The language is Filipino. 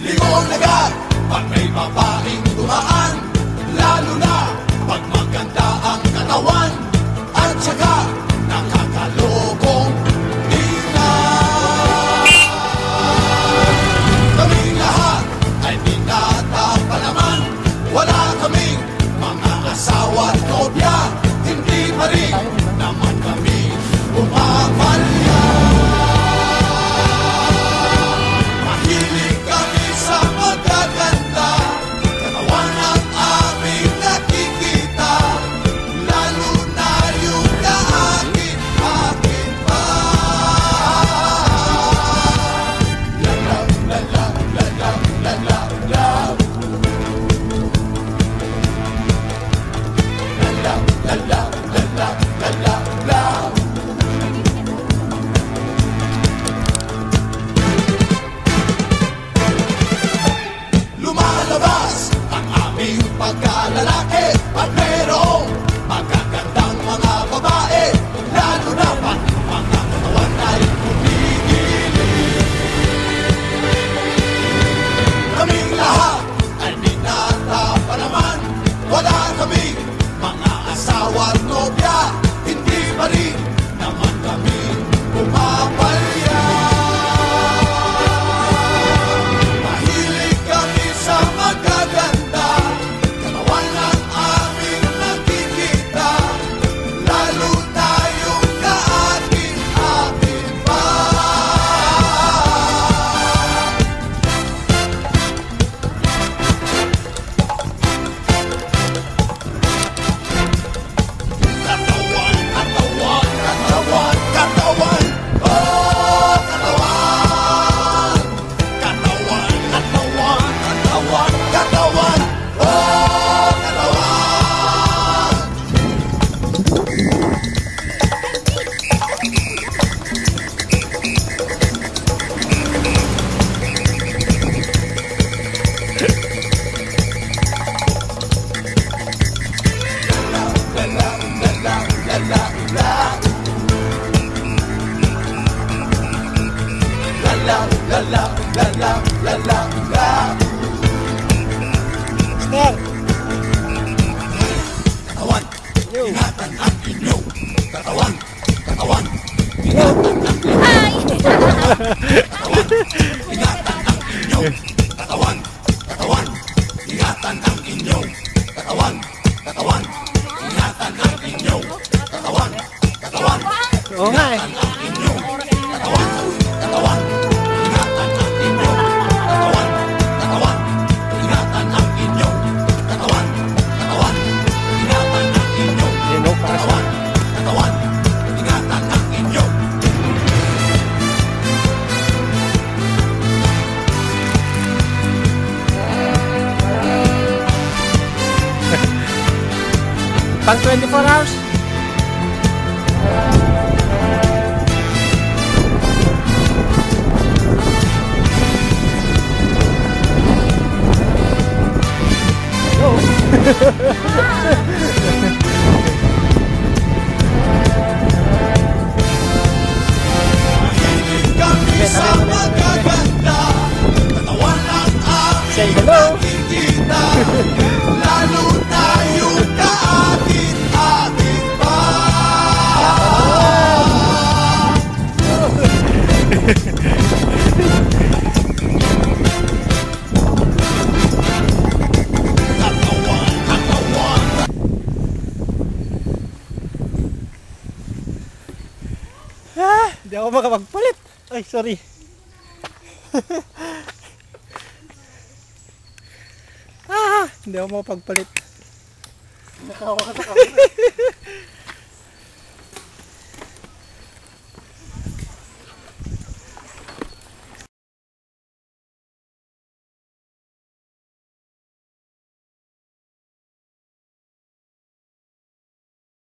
Ligong agad pag may babaeng dumaan, lalo na pag maganda ang katawan at saka nakakalokong tingnan. Kaming lahat ay binata pa naman, wala kaming mga asawa at nobya, hindi pa rin naman kami pumapalya. Mahilig kami sa magaganda, katawan ang aming nakikita, lalo na yung kaakit-akit pa. Lalaw, lalaw, lalaw, lalaw, lalaw. Lalaw, lalaw, lalaw, lalaw, lalaw. Lumalabas ang aming pagkalalaki at merong magagandang mga babae, lalo na pag mga katawan ay kumigilid. Kaming lahat ay binata pa naman, wala kaming mga asawa at nobya, hindi pa rin naman kami pumapalya. Mahilig kami sa magaganda, katawan ang aming nakikita, lalo na yung kaakit-akit pa. Katawan, katawan, katawan, katawan, oh katawan. Katawan, katawan, katawan, katawan, oh katawan. Lalaw, lalaw, lalaw, lalaw. Lalaw, lalaw, lalaw, lalaw, lalaw. Mister! Katawan, ingatan ang inyong katawan, katawan, ingatan ang katawan, ingatan ang inyong katawan, katawan, ingatan ang inyong katawan, katawan, ingatan ang inyong katawan, katawan, Oo nga eh. ingatan ang inyong katawan, katawan, ingatan ang inyong katawan, katawan, ingatan ang inyong katawan, katawan, ingatan ang inyong Yellow para sa katawan, katawan, ingatan ang inyong. pang 24 hours. Mahilig kami sa magaganda, katawan ang Say aming hello. nakikita, lalo na yung kaakit-akit pa. Katawan, katawan. Hindi ako makapagpalit. Ay, sorry. Hindi ako makapagpalit. Nakawa ka sa kamera.